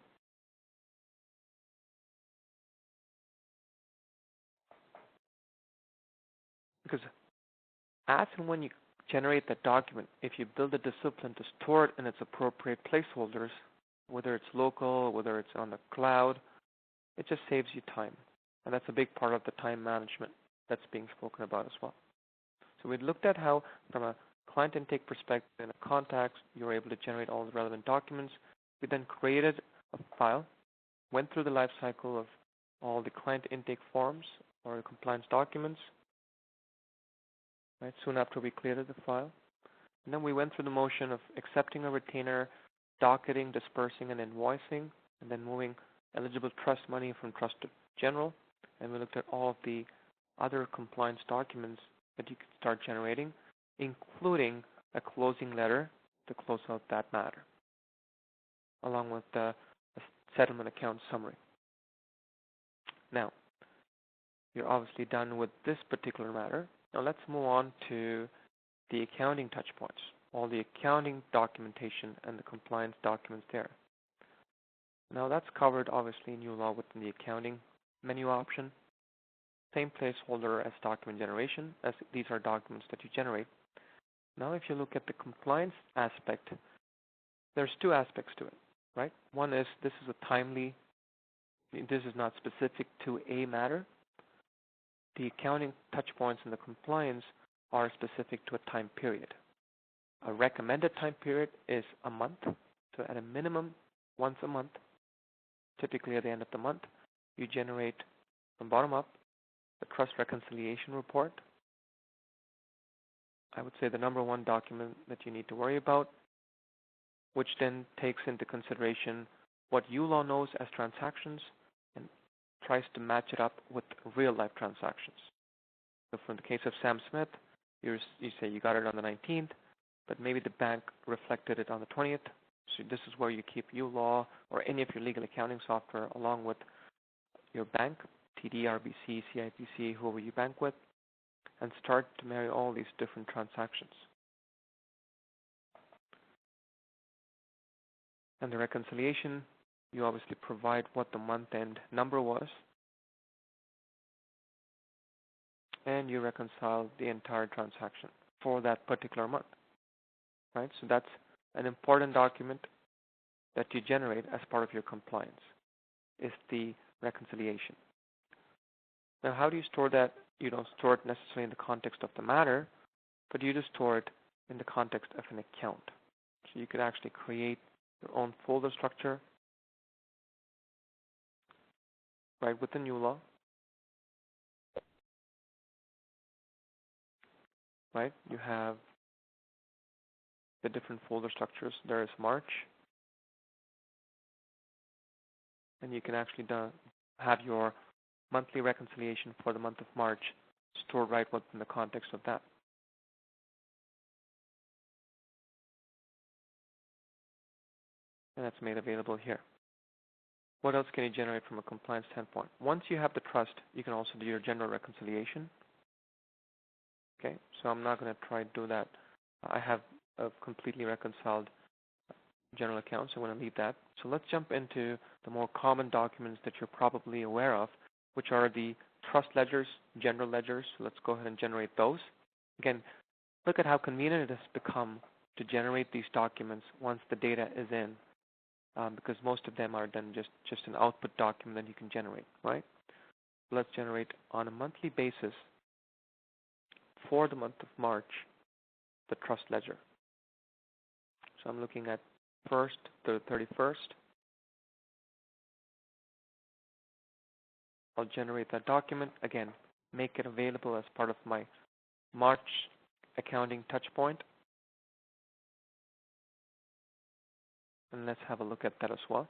Because as and when you generate that document, if you build a discipline to store it in its appropriate placeholders, whether it's local, whether it's on the cloud, it just saves you time. And that's a big part of the time management that's being spoken about as well. So we looked at how, from a client intake perspective and a contacts, you're able to generate all the relevant documents. We then created a file, went through the life cycle of all the client intake forms or compliance documents, right, soon after we created the file. And then we went through the motion of accepting a retainer, docketing, dispersing, and invoicing, and then moving eligible trust money from Trust to General. And we looked at all of the other compliance documents that you can start generating, including a closing letter to close out that matter, along with the settlement account summary. Now, you're obviously done with this particular matter. Now let's move on to the accounting touch points, all the accounting documentation and the compliance documents there. Now that's covered obviously in uLaw within the accounting menu option. Same placeholder as document generation, as these are documents that you generate. Now if you look at the compliance aspect, there's two aspects to it, right? One is this is a timely, this is not specific to a matter. The accounting touch points and the compliance are specific to a time period. A recommended time period is a month, so at a minimum once a month, typically at the end of the month, you generate from bottom up the trust reconciliation report. I would say the number one document that you need to worry about, which then takes into consideration what uLaw knows as transactions and tries to match it up with real life transactions. So for the case of Sam Smith, you say you got it on the 19th, but maybe the bank reflected it on the 20th. So this is where you keep uLaw or any of your legal accounting software along with your bank, TD, RBC, CIBC, whoever you bank with, and start to marry all these different transactions. And the reconciliation, you obviously provide what the month-end number was, and you reconcile the entire transaction for that particular month, right? So that's an important document that you generate as part of your compliance, is the reconciliation. Now, how do you store that? You don't store it necessarily in the context of the matter, but you just store it in the context of an account. So you could actually create your own folder structure right within uLaw, right? You have the different folder structures. There is March, and you can actually have your monthly reconciliation for the month of March stored right within the context of that. And that's made available here. What else can you generate from a compliance standpoint? Once you have the trust, you can also do your general reconciliation. Okay, so I'm not going to try to do that. I have a completely reconciled general account, so I'm going to leave that. So let's jump into the more common documents that you're probably aware of, which are the trust ledgers, general ledgers. So let's go ahead and generate those. Again, look at how convenient it has become to generate these documents once the data is in, because most of them are done just an output document that you can generate, right? Let's generate on a monthly basis for the month of March the trust ledger. So I'm looking at 1st to 31st. I'll generate that document. Again, make it available as part of my March accounting touchpoint. And let's have a look at that as well.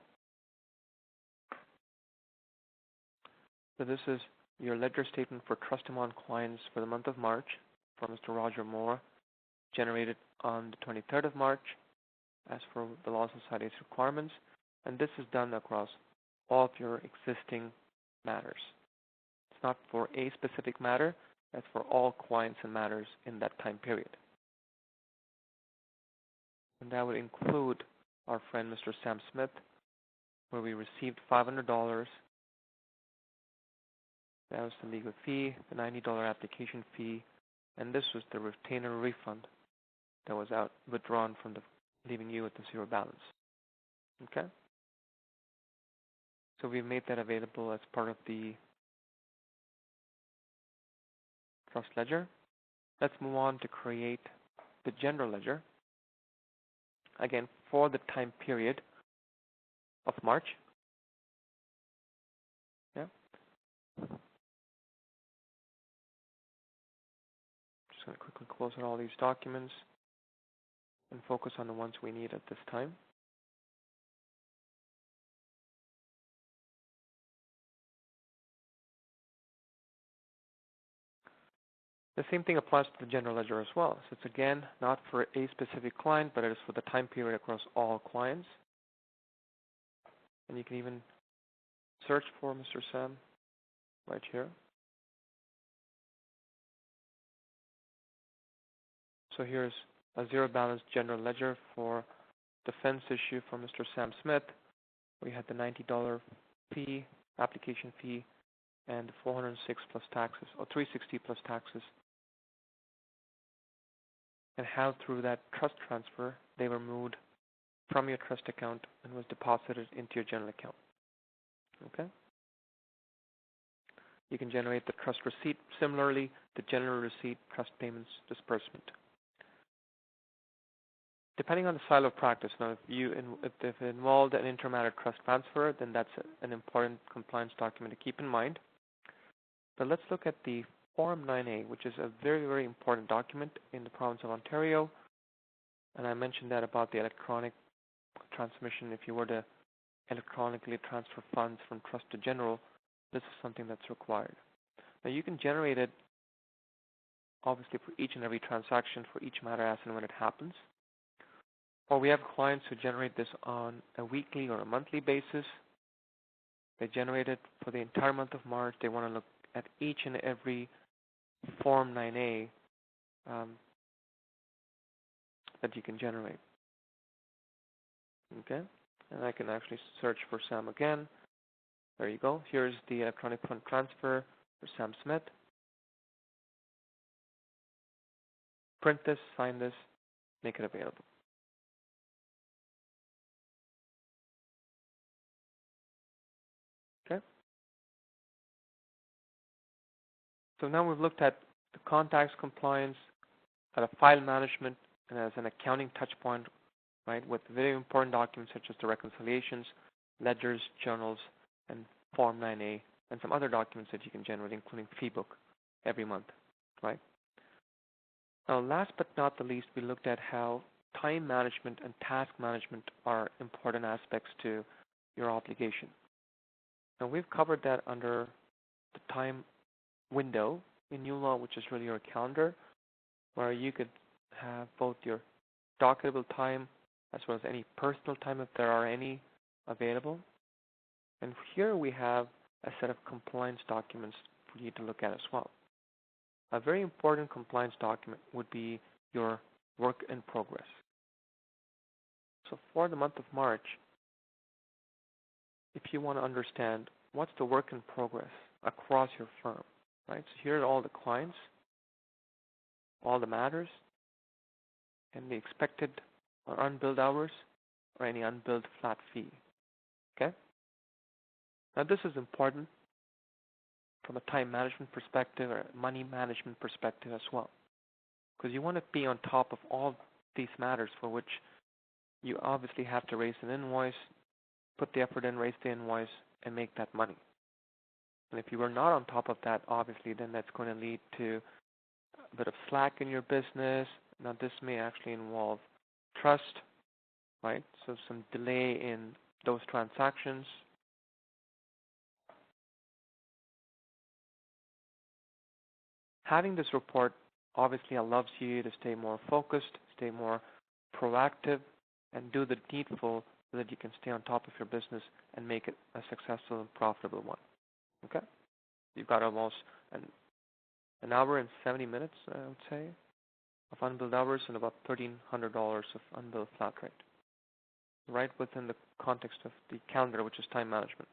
So this is your ledger statement for trust amount clients for the month of March for Mr. Roger Moore, generated on the 23rd of March as for the Law Society's requirements. And this is done across all of your existing matters. It's not for a specific matter, that's for all clients and matters in that time period. And that would include our friend Mr. Sam Smith, where we received $500. That was the legal fee, the $90 application fee, and this was the retainer refund that was withdrawn from leaving you with the zero balance. Okay? So we made that available as part of the trust ledger. Let's move on to create the general ledger. Again, for the time period of March. Yeah. Just going to quickly close out all these documents and focus on the ones we need at this time. The same thing applies to the general ledger as well. So it's again not for a specific client, but it is for the time period across all clients. And you can even search for Mr. Sam right here. So here's a zero balance general ledger for defense issue for Mr. Sam Smith. We had the $90 fee, application fee, and 406 plus taxes, or 360 plus taxes. And how through that trust transfer they were moved from your trust account and was deposited into your general account. Okay? You can generate the trust receipt. Similarly, the general receipt, trust payments, disbursement. Depending on the style of practice, now if it involved an intermatter trust transfer, then that's an important compliance document to keep in mind. But let's look at the Form 9A, which is a very, very important document in the province of Ontario. And I mentioned that about the electronic transmission. If you were to electronically transfer funds from trust to general, this is something that's required. Now you can generate it obviously for each and every transaction for each matter as and when it happens. Or we have clients who generate this on a weekly or a monthly basis. They generate it for the entire month of March. They want to look at each and every Form 9A that you can generate. Okay? And I can actually search for Sam again. There you go. Here's the electronic fund transfer for Sam Smith. Print this, sign this, make it available. Okay? So now we've looked at the contacts compliance, at a file management, and as an accounting touch point, right, with very important documents such as the reconciliations, ledgers, journals, and Form 9A, and some other documents that you can generate, including fee book every month, right? Now, last but not the least, we looked at how time management and task management are important aspects to your obligation. Now, we've covered that under the time window in uLaw, which is really your calendar, where you could have both your docketable time as well as any personal time if there are any available. And here we have a set of compliance documents for you to look at as well. A very important compliance document would be your work in progress. So for the month of March, if you want to understand what's the work in progress across your firm, right? So here are all the clients, all the matters, and the expected or unbilled hours or any unbilled flat fee. Okay? Now this is important from a time management perspective or money management perspective as well, because you want to be on top of all these matters for which you obviously have to raise an invoice, put the effort in, raise the invoice, and make that money. And if you are not on top of that, obviously, then that's going to lead to a bit of slack in your business. Now this may actually involve trust, right? So some delay in those transactions. Having this report obviously allows you to stay more focused, stay more proactive, and do the needful so that you can stay on top of your business and make it a successful and profitable one. Okay? You've got almost an hour and 70 minutes, I would say, of unbilled hours and about $1,300 of unbilled flat rate, right within the context of the calendar, which is time management.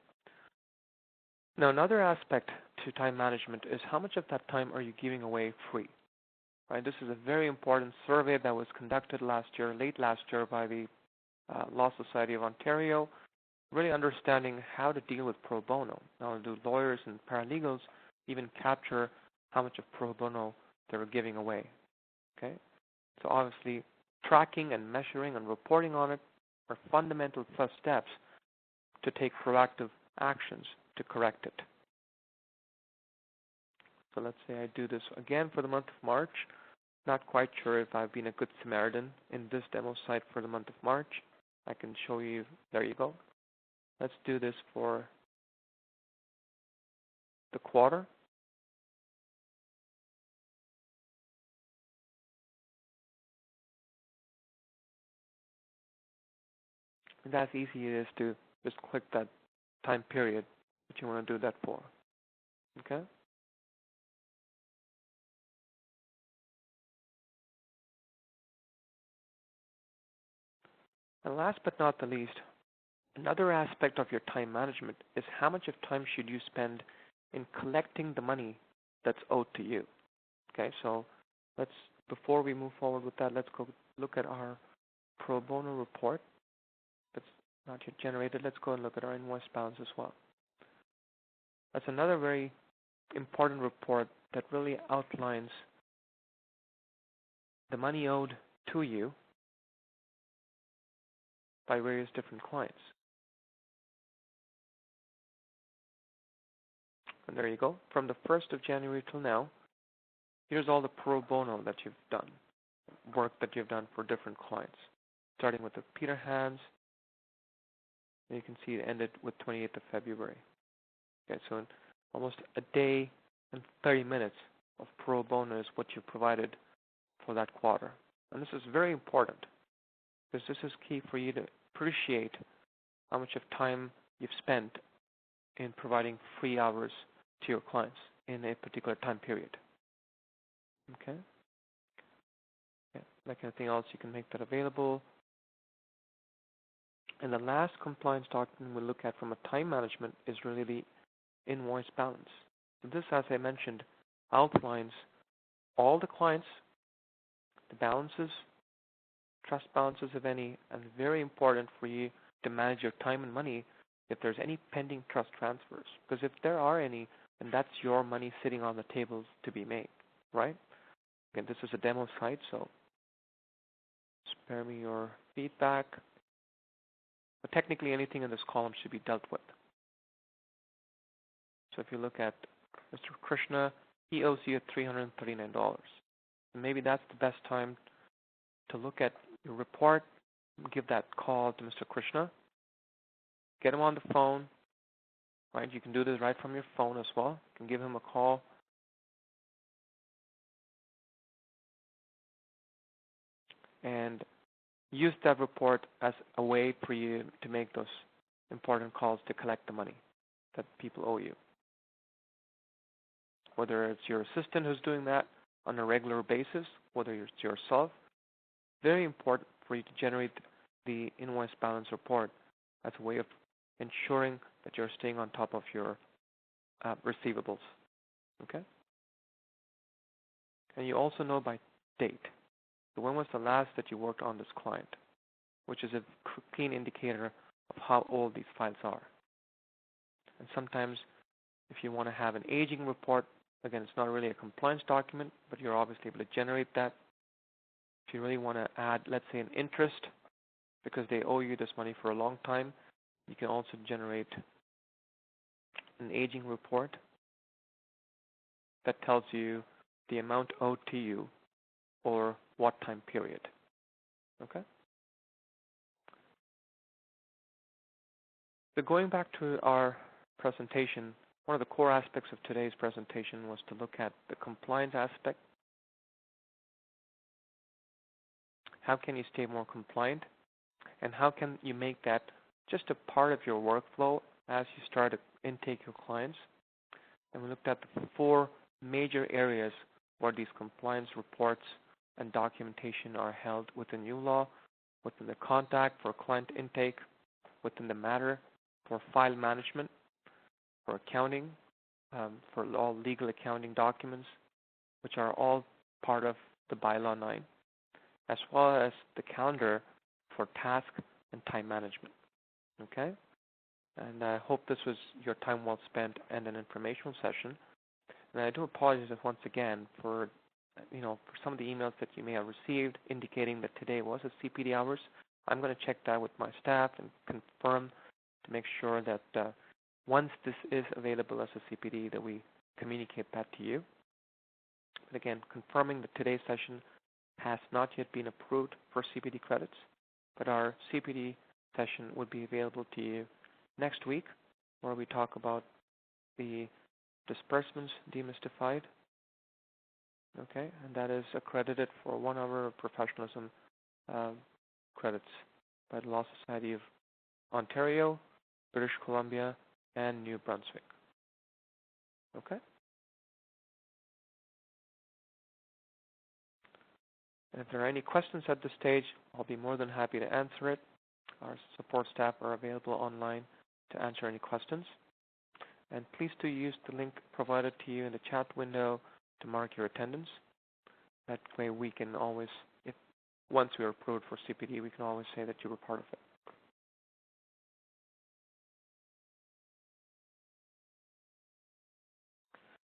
Now, another aspect to time management is how much of that time are you giving away free? Right? This is a very important survey that was conducted late last year by the Law Society of Ontario, really understanding how to deal with pro bono. Now, do lawyers and paralegals even capture how much of pro bono they were giving away? Okay? So obviously, tracking and measuring and reporting on it are fundamental first steps to take proactive actions to correct it. So let's say I do this again for the month of March. Not quite sure if I've been a good Samaritan in this demo site for the month of March. I can show you. There you go. Let's do this for the quarter. And as easy it is to just click that time period that you want to do that for. Okay? And last but not the least, another aspect of your time management is how much of time should you spend in collecting the money that's owed to you. Okay, so before we move forward with that, let's go look at our pro bono report that's not yet generated. Let's go and look at our invoice balance as well. That's another very important report that really outlines the money owed to you by various different clients. And there you go. From the 1st of January till now, here's all the pro bono that you've done, work that you've done for different clients, starting with the Peter Hans. And you can see it ended with 28th of February. Okay, so in almost a day and 30 minutes of pro bono is what you provided for that quarter. And this is very important because this is key for you to appreciate how much of time you've spent in providing free hours to your clients in a particular time period. Okay? Yeah. Like anything else, you can make that available. And the last compliance document we'll look at from a time management is really the invoice balance. So this, as I mentioned, outlines all the clients, the balances, trust balances, if any, and very important for you to manage your time and money if there's any pending trust transfers. Because if there are any, then that's your money sitting on the tables to be made, right? Again, this is a demo site, so spare me your feedback. But technically, anything in this column should be dealt with. So if you look at Mr. Krishna, he owes you $339. And maybe that's the best time to look at your report, give that call to Mr. Krishna, get him on the phone, right? You can do this right from your phone as well. You can give him a call. And use that report as a way for you to make those important calls to collect the money that people owe you. Whether it's your assistant who's doing that on a regular basis, whether it's yourself, very important for you to generate the invoice balance report as a way of ensuring that you're staying on top of your receivables. Okay? And you also know by date. So when was the last that you worked on this client, which is a clean indicator of how old these files are. And sometimes if you want to have an aging report, again, it's not really a compliance document, but you're obviously able to generate that. If you really want to add, let's say, an interest because they owe you this money for a long time, you can also generate an aging report that tells you the amount owed to you or what time period. Okay? So going back to our presentation, one of the core aspects of today's presentation was to look at the compliance aspect. How can you stay more compliant? And how can you make that just a part of your workflow as you start to intake your clients? And we looked at the 4 major areas where these compliance reports and documentation are held within uLaw, within the contact for client intake, within the matter for file management, for accounting, for all legal accounting documents, which are all part of the Bylaw 9, as well as the calendar for task and time management. Okay? And I hope this was your time well spent and an informational session. And I do apologize once again for some of the emails that you may have received indicating that today was a CPD hours. I'm going to check that with my staff and confirm to make sure that once this is available as a CPD, that we communicate that to you. But again, confirming that today's session has not yet been approved for CPD credits, but our CPD session would be available to you next week, where we talk about the disbursements demystified. Okay, and that is accredited for 1 hour of professionalism credits by the Law Society of Ontario, British Columbia, and New Brunswick. Okay? And if there are any questions at this stage, I'll be more than happy to answer it. Our support staff are available online to answer any questions. And please do use the link provided to you in the chat window to mark your attendance. That way we can always, once we are approved for CPD, we can always say that you were part of it.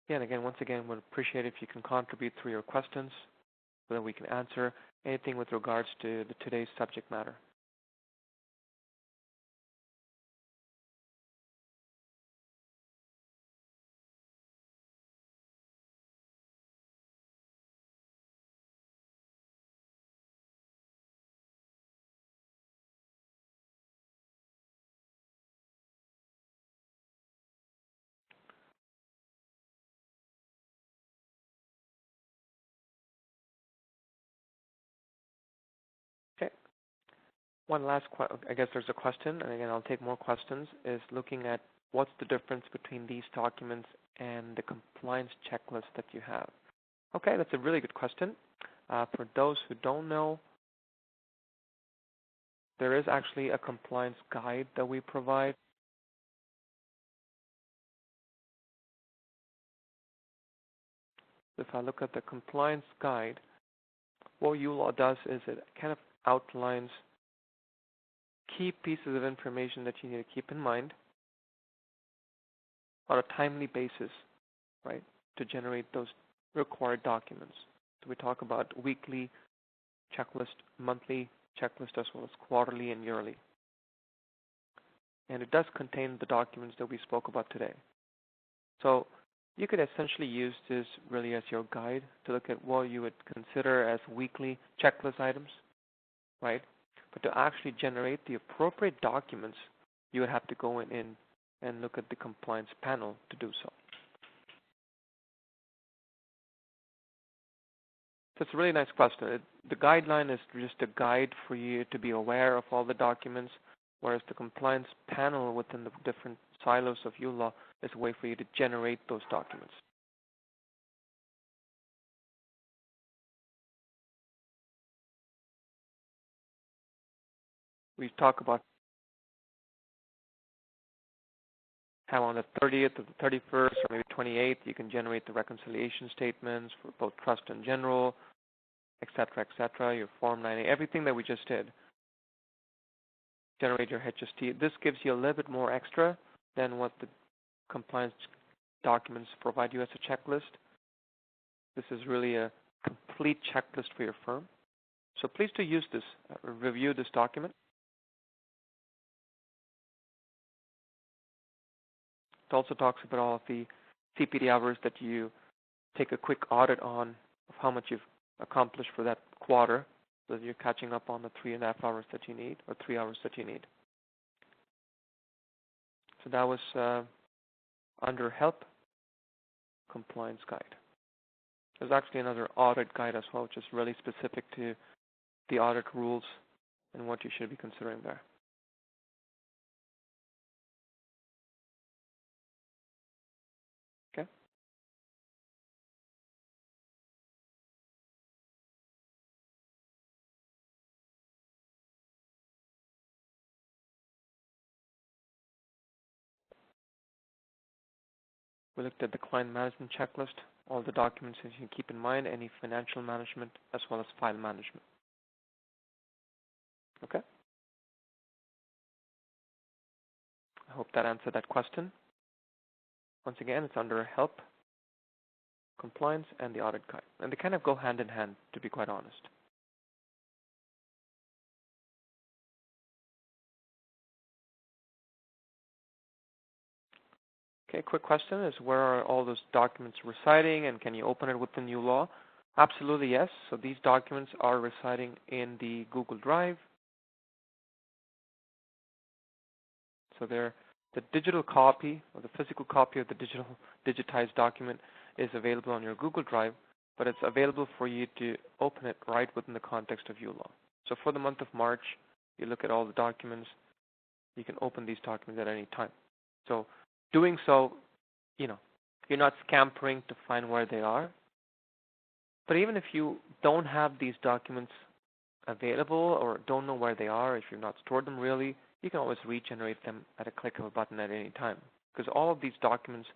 Yeah, and again, once again, we'd appreciate if you can contribute through your questions so that we can answer anything with regards to today's subject matter. Okay. One last I guess there's a question, and again, I'll take more questions, is looking at what's the difference between these documents and the compliance checklist that you have? Okay, that's a really good question. For those who don't know, there is actually a compliance guide that we provide. If I look at the compliance guide, what uLaw does is it kind of outlines key pieces of information that you need to keep in mind on a timely basis, right, to generate those required documents. So we talk about weekly checklist, monthly checklist, as well as quarterly and yearly. And it does contain the documents that we spoke about today. So you could essentially use this really as your guide to look at what you would consider as weekly checklist items, right? But to actually generate the appropriate documents, you would have to go in and look at the compliance panel to do so. So it's a really nice question. The guideline is just a guide for you to be aware of all the documents, whereas the compliance panel within the different silos of uLaw is a way for you to generate those documents. We talk about how on the 30th or the 31st or maybe 28th you can generate the reconciliation statements for both trust and general, etc., your Form 9A, everything that we just did. Generate your HST. This gives you a little bit more extra than what the compliance documents provide you as a checklist. This is really a complete checklist for your firm. So please do use this, review this document. It also talks about all of the CPD hours that you take a quick audit on of how much you've accomplished for that quarter, so that you're catching up on the 3.5 hours that you need, or 3 hours that you need. So that was under Help, Compliance Guide. There's actually another audit guide as well, which is really specific to the audit rules and what you should be considering there. Okay. We looked at the client management checklist, all the documents that you can keep in mind, any financial management, as well as file management. Okay. I hope that answered that question. Once again, it's under Help, Compliance, and the Audit Guide. And they kind of go hand in hand, to be quite honest. Okay, quick question is, where are all those documents residing, and can you open it within uLaw? Absolutely, yes. So these documents are residing in the Google Drive. So they're the digital copy, or the physical copy of the digitized document is available on your Google Drive, but it's available for you to open it right within the context of uLaw. So for the month of March, you look at all the documents, you can open these documents at any time. So doing so, you're not scampering to find where they are. But even if you don't have these documents available or don't know where they are, if you've not stored them really, you can always regenerate them at a click of a button at any time, because all of these documents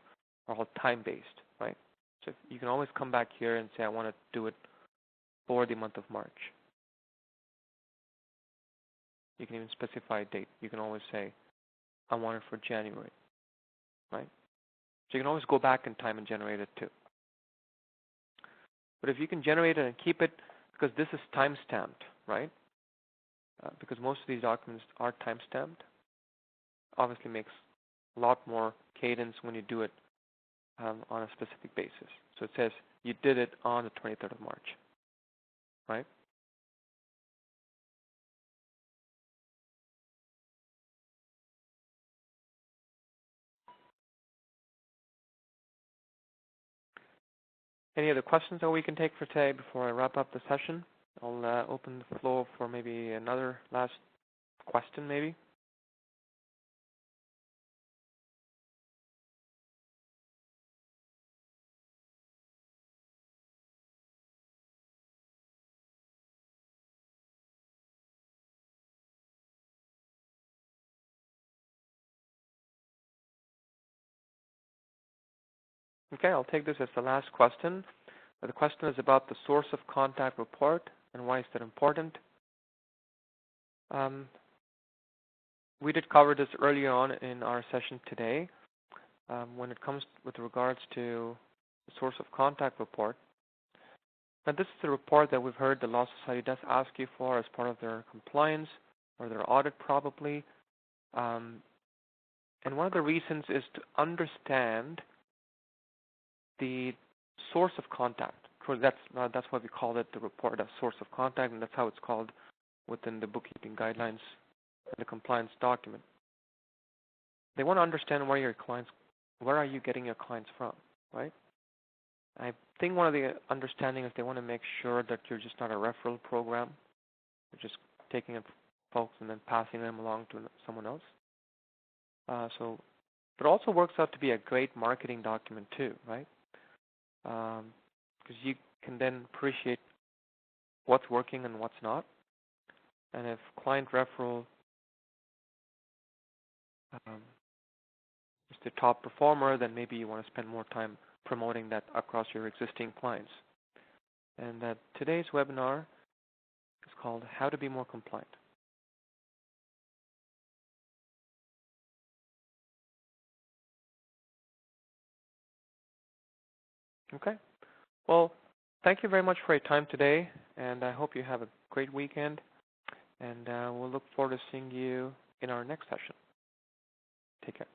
are all time-based, right? So you can always come back here and say, I want to do it for the month of March. You can even specify a date. You can always say, I want it for January, right? So you can always go back in time and generate it too. But if you can generate it and keep it, because this is time-stamped, right? Because most of these documents are time-stamped, obviously makes a lot more cadence when you do it on a specific basis. So it says you did it on the 23rd of March, right? Any other questions that we can take for today before I wrap up the session? I'll open the floor for maybe another last question, maybe. Okay, I'll take this as the last question. The question is about the source of contact report and why is that important. We did cover this earlier on in our session today. When it comes with regards to the source of contact report. Now, this is the report that we've heard the Law Society does ask you for as part of their compliance or their audit probably. And one of the reasons is to understand the source of contact. That's why we call it the report, a source of contact, and that's how it's called within the bookkeeping guidelines and the compliance document. They want to understand where are you getting your clients from, right? I think one of the understanding is they want to make sure that you're just not a referral program. You're just taking in folks and then passing them along to someone else. But it also works out to be a great marketing document too, right? Because you can then appreciate what's working and what's not. And if client referral is the top performer, then maybe you want to spend more time promoting that across your existing clients. And today's webinar is called How to Be More Compliant. Okay. Well, thank you very much for your time today, and I hope you have a great weekend. And we'll look forward to seeing you in our next session. Take care.